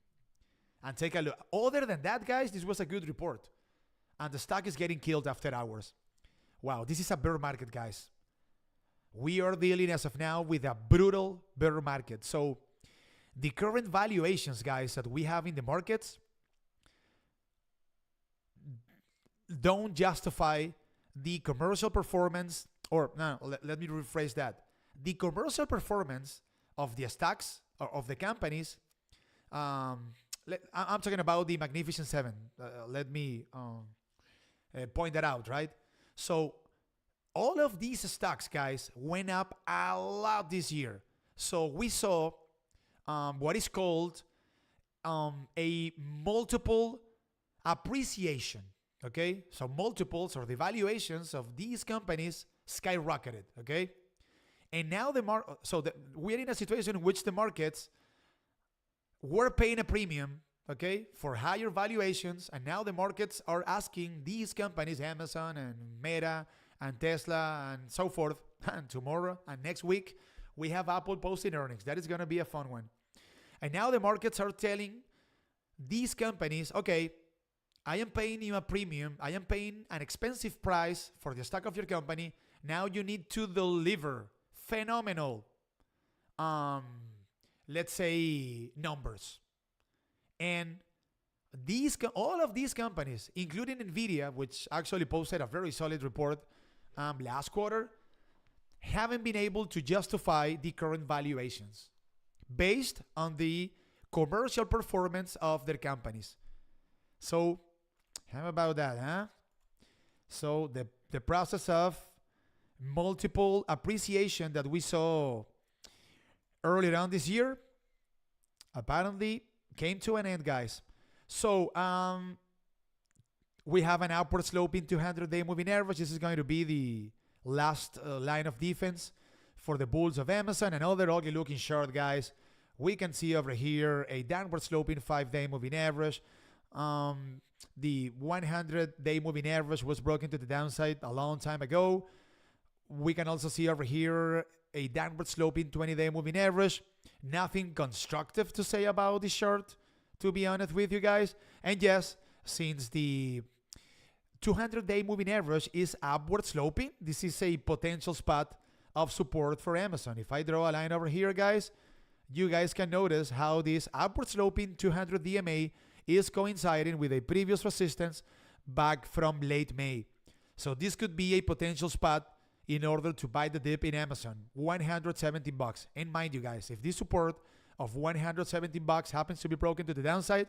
Speaker 1: And take a look. Other than that, guys, this was a good report. And the stock is getting killed after hours. Wow, this is a bear market, guys. We are dealing as of now with a brutal bear market. So the current valuations, guys, that we have in the markets don't justify the commercial performance, or no, let me rephrase that. The commercial performance of the stocks or of the companies, I'm talking about the Magnificent Seven. Let me point that out, right? So all of these stocks, guys, went up a lot this year. So we saw what is called a multiple appreciation, okay? So multiples or the valuations of these companies skyrocketed, okay? And now we're in a situation in which the markets were paying a premium okay, for higher valuations. And now the markets are asking these companies, Amazon and Meta and Tesla and so forth. And tomorrow and next week, we have Apple posting earnings. That is going to be a fun one. And now the markets are telling these companies, okay, I am paying you a premium. I am paying an expensive price for the stock of your company. Now you need to deliver phenomenal, let's say, numbers. And all of these companies, including NVDA, which actually posted a very solid report last quarter, haven't been able to justify the current valuations based on the commercial performance of their companies. So, how about that, huh? So, the process of multiple appreciation that we saw earlier on this year apparently came to an end, guys. So, we have an upward sloping 200-day moving average. This is going to be the last line of defense for the bulls of Amazon. Another ugly looking chart, guys. We can see over here a downward sloping 5-day moving average. The 100-day moving average was broken to the downside a long time ago. We can also see over here a downward sloping 20-day moving average. Nothing constructive to say about this chart, to be honest with you guys. And yes, since the 200-day moving average is upward sloping, this is a potential spot of support for Amazon. If I draw a line over here, guys, you guys can notice how this upward sloping 200 DMA is coinciding with a previous resistance back from late May. So this could be a potential spot in order to buy the dip in Amazon, $117. And mind you guys, if this support of $117 happens to be broken to the downside,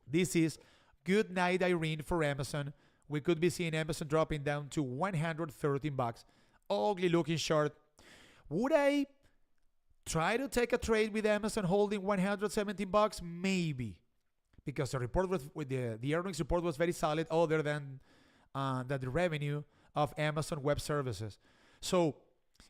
Speaker 1: this is good night Irene for Amazon. We could be seeing Amazon dropping down to $113. Ugly looking short. Would I try to take a trade with Amazon holding $117? Maybe, because the report was with the earnings report was very solid, other than that the revenue of Amazon Web Services. So,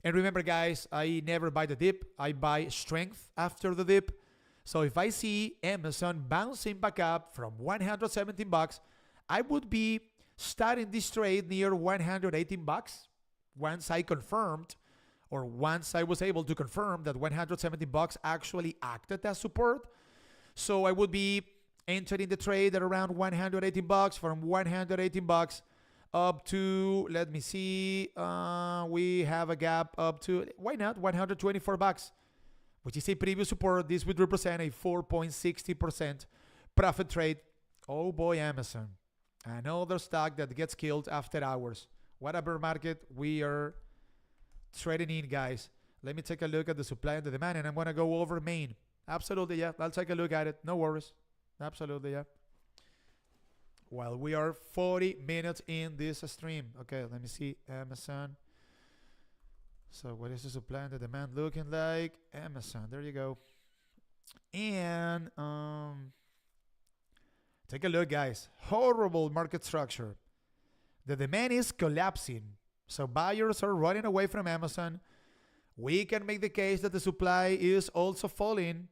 Speaker 1: and remember, guys, I never buy the dip. I buy strength after the dip. So if I see Amazon bouncing back up from $117, I would be starting this trade near $118 once I confirmed, or once I was able to confirm that $170 actually acted as support. So I would be entering the trade at around $118. From $118 up to, let me see, we have a gap up to, why not, $124, which is a previous support. This would represent a 4.60% profit trade. Oh boy, Amazon. Another stock that gets killed after hours. What a bear market we are trading in, guys. Let me take a look at the supply and the demand, and I'm going to go over Main. Absolutely, yeah. I'll take a look at it. No worries. Absolutely, yeah. While we are 40 minutes in this stream. Okay, let me see. Amazon. So what is the supply and the demand looking like? Amazon. There you go. And take a look, guys. Horrible market structure. The demand is collapsing. So buyers are running away from Amazon. We can make the case that the supply is also falling,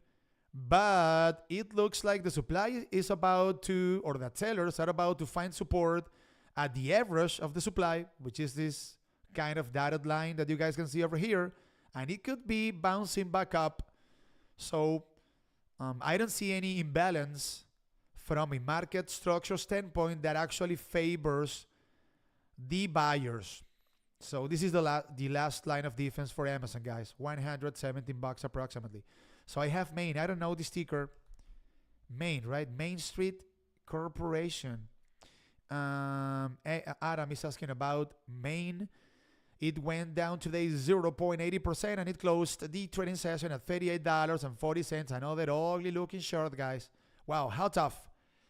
Speaker 1: but it looks like the supply is about to, or that sellers are about to find support at the average of the supply, which is this kind of dotted line that you guys can see over here, and it could be bouncing back up. So I don't see any imbalance from a market structure standpoint that actually favors the buyers. So this is the last line of defense for Amazon, guys. $117 approximately. So I have Main. I don't know the ticker. Main, right? Main Street Corporation. Adam is asking about Main. It went down today 0.80%, and it closed the trading session at $38.40. Another ugly looking short, guys. Wow, how tough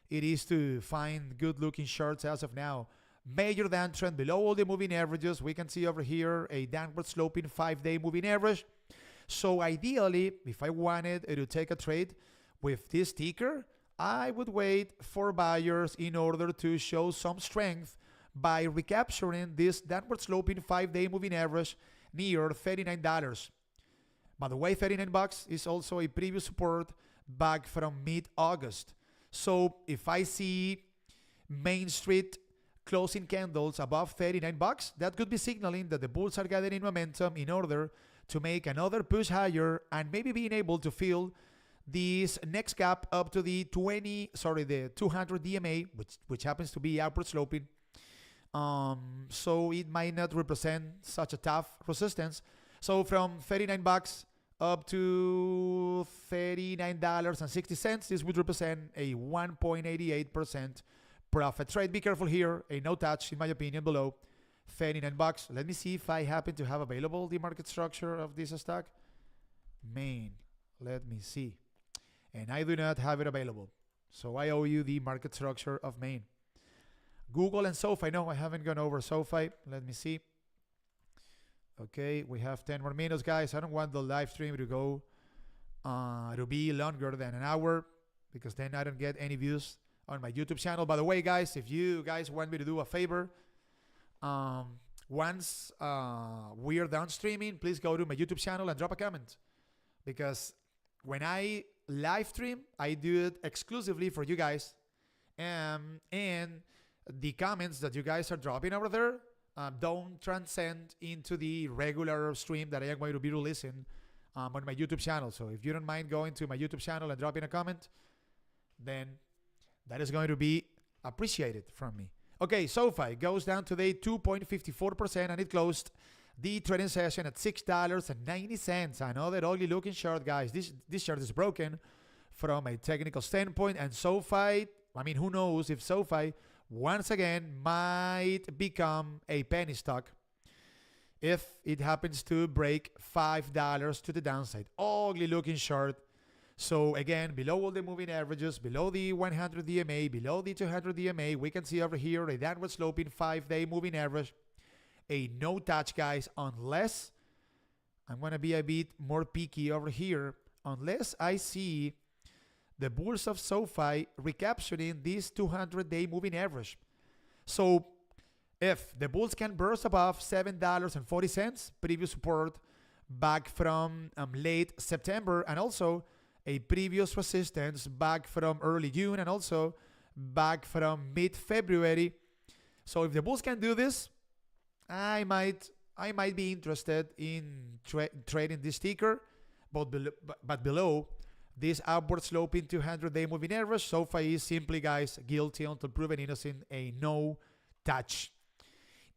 Speaker 1: it is to find good looking shorts as of now. Major downtrend below all the moving averages. We can see over here a downward sloping 5-day moving average. So ideally, if I wanted to take a trade with this ticker, I would wait for buyers in order to show some strength by recapturing this downward sloping 5-day moving average near $39. By the way, $39 is also a previous support back from mid-August. So if I see Main Street closing candles above 39 bucks, that could be signaling that the bulls are gathering momentum in order to make another push higher and maybe being able to fill this next gap up to the 200 DMA, which happens to be upward sloping. So it might not represent such a tough resistance. So from 39 bucks up to $39.60, this would represent a 1.88% profit trade. Be careful here, a no touch in my opinion below 39 bucks. Let me see if I happen to have available the market structure of this stock. Main, let me see. And I do not have it available. So I owe you the market structure of Main. Google and SoFi. No, I haven't gone over SoFi. Let me see. Okay, we have 10 more minutes, guys. I don't want the live stream to go to be longer than an hour because then I don't get any views on my YouTube channel. By the way, guys, if you guys want me to do a favor, once we are done streaming, please go to my YouTube channel and drop a comment, because when I live stream, I do it exclusively for you guys, and the comments that you guys are dropping over there don't transcend into the regular stream that I am going to be releasing on my YouTube channel. So if you don't mind going to my YouTube channel and dropping a comment, then that is going to be appreciated from me. Okay, SoFi goes down today 2.54%, and it closed the trading session at $6.90. Another ugly looking chart, guys. This chart is broken from a technical standpoint, and SoFi, I mean, who knows if SoFi once again might become a penny stock if it happens to break $5 to the downside. Ugly looking chart. So again, below all the moving averages, below the 100 DMA, below the 200 DMA, we can see over here a downward sloping 5-day moving average. A no touch, guys, unless I'm going to be a bit more picky over here, unless I see the bulls of SoFi recapturing this 200-day moving average. So if the bulls can burst above $7.40, previous support back from late September, and also a previous resistance back from early June, and also back from mid-February. So if the bulls can do this, I might be interested in trading this ticker, but below this upward sloping 200-day moving average, SoFi is simply, guys, guilty until proven innocent, a no touch.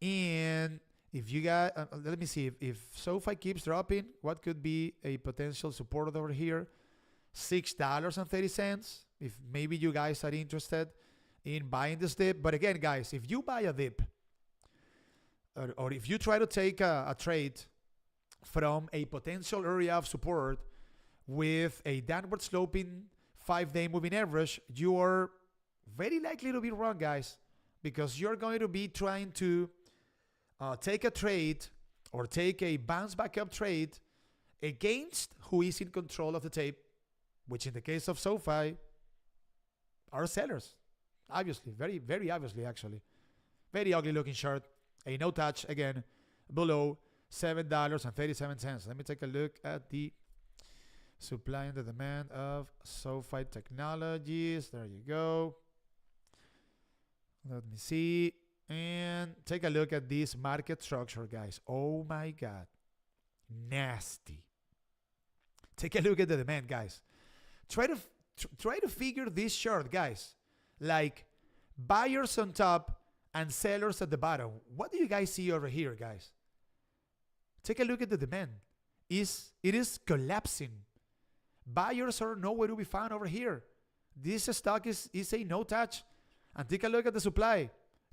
Speaker 1: And if you got, let me see, if SoFi keeps dropping, what could be a potential support over here? $6.30, if maybe you guys are interested in buying this dip. But again, guys, if you buy a dip, or if you try to take a trade from a potential area of support with a downward sloping 5-day moving average, you are very likely to be wrong, guys, because you're going to be trying to take a trade or take a bounce back up trade against who is in control of the tape, which in the case of SoFi are sellers. Obviously, very, very obviously, actually. Very ugly looking chart. A no touch, again, below $7.37. Let me take a look at the supply and the demand of SoFi Technologies. There you go. Let me see. And take a look at this market structure, guys. Oh my God. Nasty. Take a look at the demand, guys. Try to figure this chart, guys. Like buyers on top and sellers at the bottom. What do you guys see over here, guys? Take a look at the demand. It is collapsing. Buyers are nowhere to be found over here. This stock is a no touch. And take a look at the supply.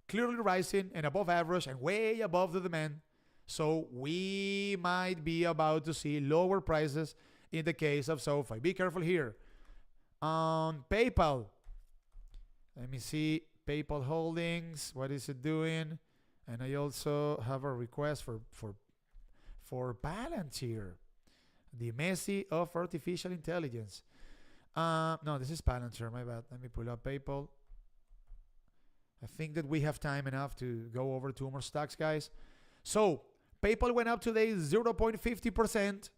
Speaker 1: Clearly rising and above average and way above the demand. So we might be about to see lower prices in the case of SoFi. Be careful here. On PayPal. Let me see. PayPal Holdings. What is it doing? And I also have a request for balance here. The Messi of artificial intelligence. No, this is Palantir. My bad. Let me pull up PayPal. I think that we have time enough to go over 2 more stocks, guys. So, PayPal went up today 0.50%.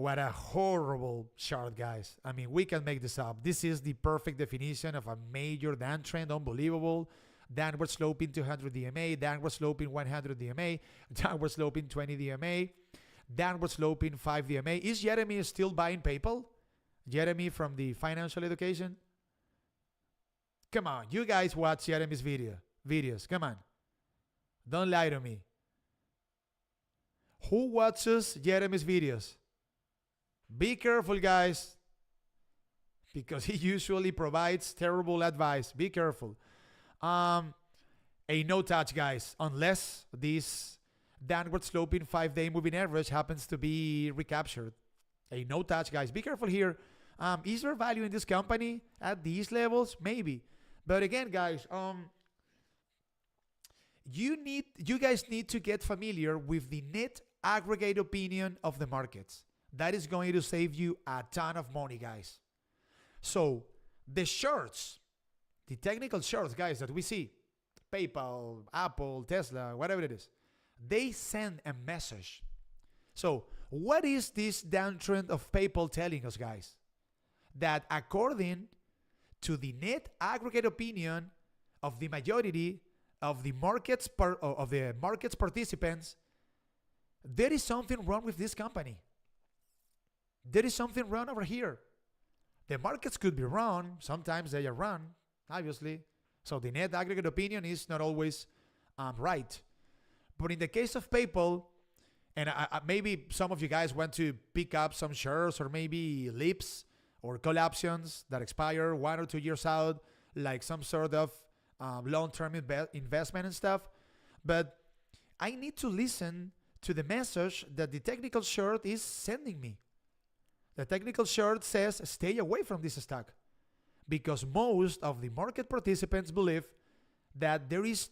Speaker 1: What a horrible chart, guys. I mean, we can make this up. This is the perfect definition of a major downtrend. Unbelievable. Downward sloping 200 DMA, downward sloping 100 DMA, downward sloping 20 DMA, downward sloping 5 DMA. Is Jeremy still buying PayPal? Jeremy from the financial education? Come on, you guys watch Jeremy's videos. Come on. Don't lie to me. Who watches Jeremy's videos? Be careful, guys, because he usually provides terrible advice. Be careful. A no touch, guys, unless this downward sloping 5-day moving average happens to be recaptured. A no touch, guys. Be careful here. Is there value in this company at these levels? Maybe. But again, guys, you guys need to get familiar with the net aggregate opinion of the markets. That is going to save you a ton of money, guys. So the shorts, the technical shorts, guys, that we see, PayPal, Apple, Tesla, whatever it is, they send a message. So what is this downtrend of PayPal telling us, guys? That according to the net aggregate opinion of the majority of the markets participants, there is something wrong with this company. There is something wrong over here. The markets could be wrong. Sometimes they are wrong, obviously. So the net aggregate opinion is not always right. But in the case of PayPal, and maybe some of you guys want to pick up some shares or maybe LIPs or call options that expire 1 or 2 years out, like some sort of long-term investment and stuff. But I need to listen to the message that the technical short is sending me. The technical short says, stay away from this stock, because most of the market participants believe that there is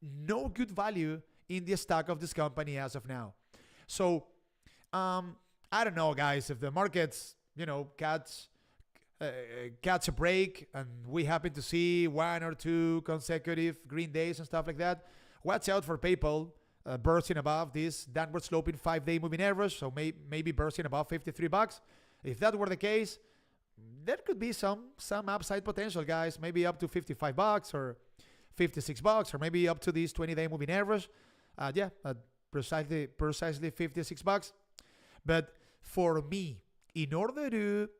Speaker 1: no good value in the stock of this company as of now. So, I don't know, guys, if the markets, catch a break and we happen to see 1 or 2 consecutive green days and stuff like that, watch out for PayPal bursting above this downward sloping 5-day moving average, so maybe bursting above $53. If that were the case, there could be some upside potential, guys. Maybe up to $55 or $56, or maybe up to this 20-day moving average. Precisely $56. But for me, in order to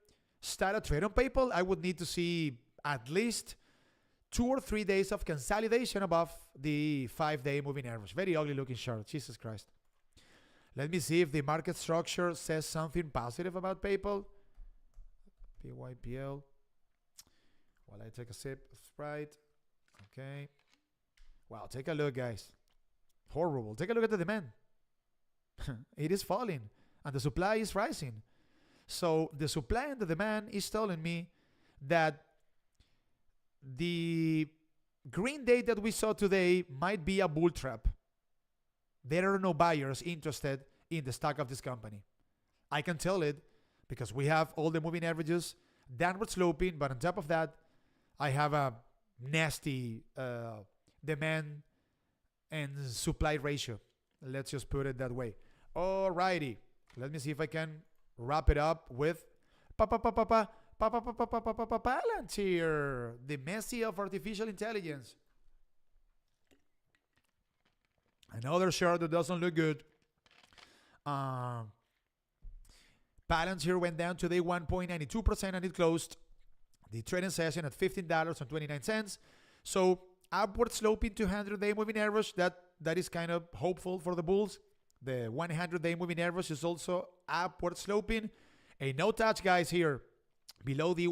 Speaker 1: start a trade on PayPal, I would need to see at least 2 or 3 days of consolidation above the 5-day moving average. Very ugly looking chart. Jesus Christ. Let me see if the market structure says something positive about PayPal. PYPL. While I take a sip of Sprite. Okay. Wow, take a look, guys. Horrible. Take a look at the demand. It is falling and the supply is rising. So the supply and the demand is telling me that the green day that we saw today might be a bull trap. There are no buyers interested in the stock of this company. I can tell it because we have all the moving averages downward sloping, but on top of that, I have a nasty demand and supply ratio. Let's just put it that way. Alrighty. Let me see if I can wrap it up with Palantir, the Messi of artificial intelligence. Another chart that doesn't look good. Palantir went down today 1.92% and it closed the trading session at $15.29. So upward sloping 200-day moving average, that is kind of hopeful for the bulls. The 100-day moving average is also upward sloping. A no touch, guys, here below the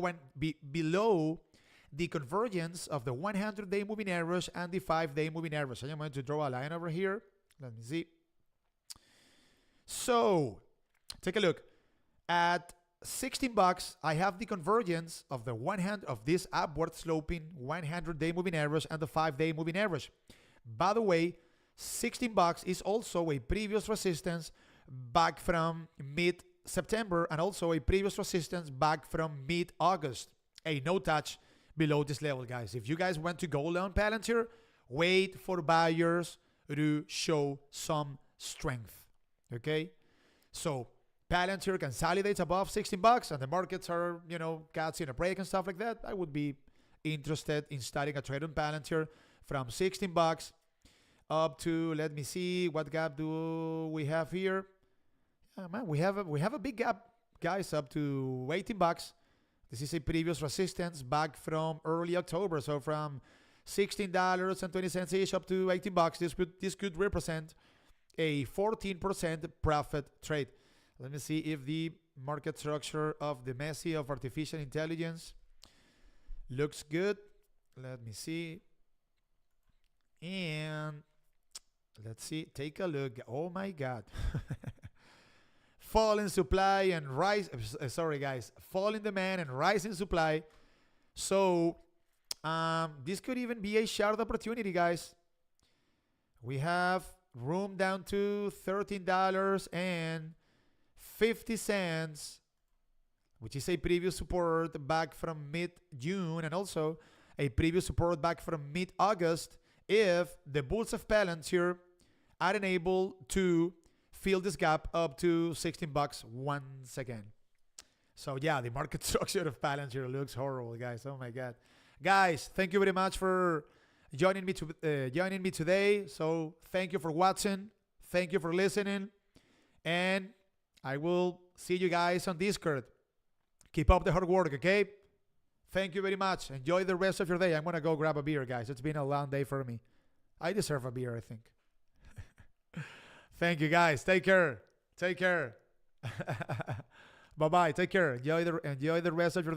Speaker 1: convergence of the 100-day moving average and the 5-day moving average. I am going to draw a line over here. Let me see. So take a look at $16. I have the convergence of the this upward sloping 100-day moving average and the 5-day moving average. By the way, $16 is also a previous resistance back from mid-September and also a previous resistance back from mid-August. A no touch below this level, guys. If you guys want to go long Palantir, wait for buyers to show some strength. Okay? So Palantir consolidates above 16 bucks and the markets are, catching a break and stuff like that, I would be interested in starting a trade on Palantir from 16 bucks up to, let me see, what gap do we have here? Man, we have a big gap, guys, up to 18 bucks. This is a previous resistance back from early October. So from $16.20-ish up to 18 bucks, this could represent a 14% profit trade. Let me see if the market structure of the Messi of artificial intelligence looks good. Let me see. And let's see. Take a look. Oh my God. Fall in supply and rise. Sorry, guys. Fall in demand and rise in supply. So this could even be a short opportunity, guys. We have room down to $13.50, which is a previous support back from mid-June and also a previous support back from mid-August if the bulls of Palantir are unable to fill this gap up to 16 bucks once again. So yeah, the market structure of Palantir looks horrible, guys. Oh my God. Guys, thank you very much for joining me today. So thank you for watching. Thank you for listening. And I will see you guys on Discord. Keep up the hard work, okay? Thank you very much. Enjoy the rest of your day. I'm going to go grab a beer, guys. It's been a long day for me. I deserve a beer, I think. Thank you, guys. Take care. Take care. Bye-bye. Take care. Enjoy the rest of your day.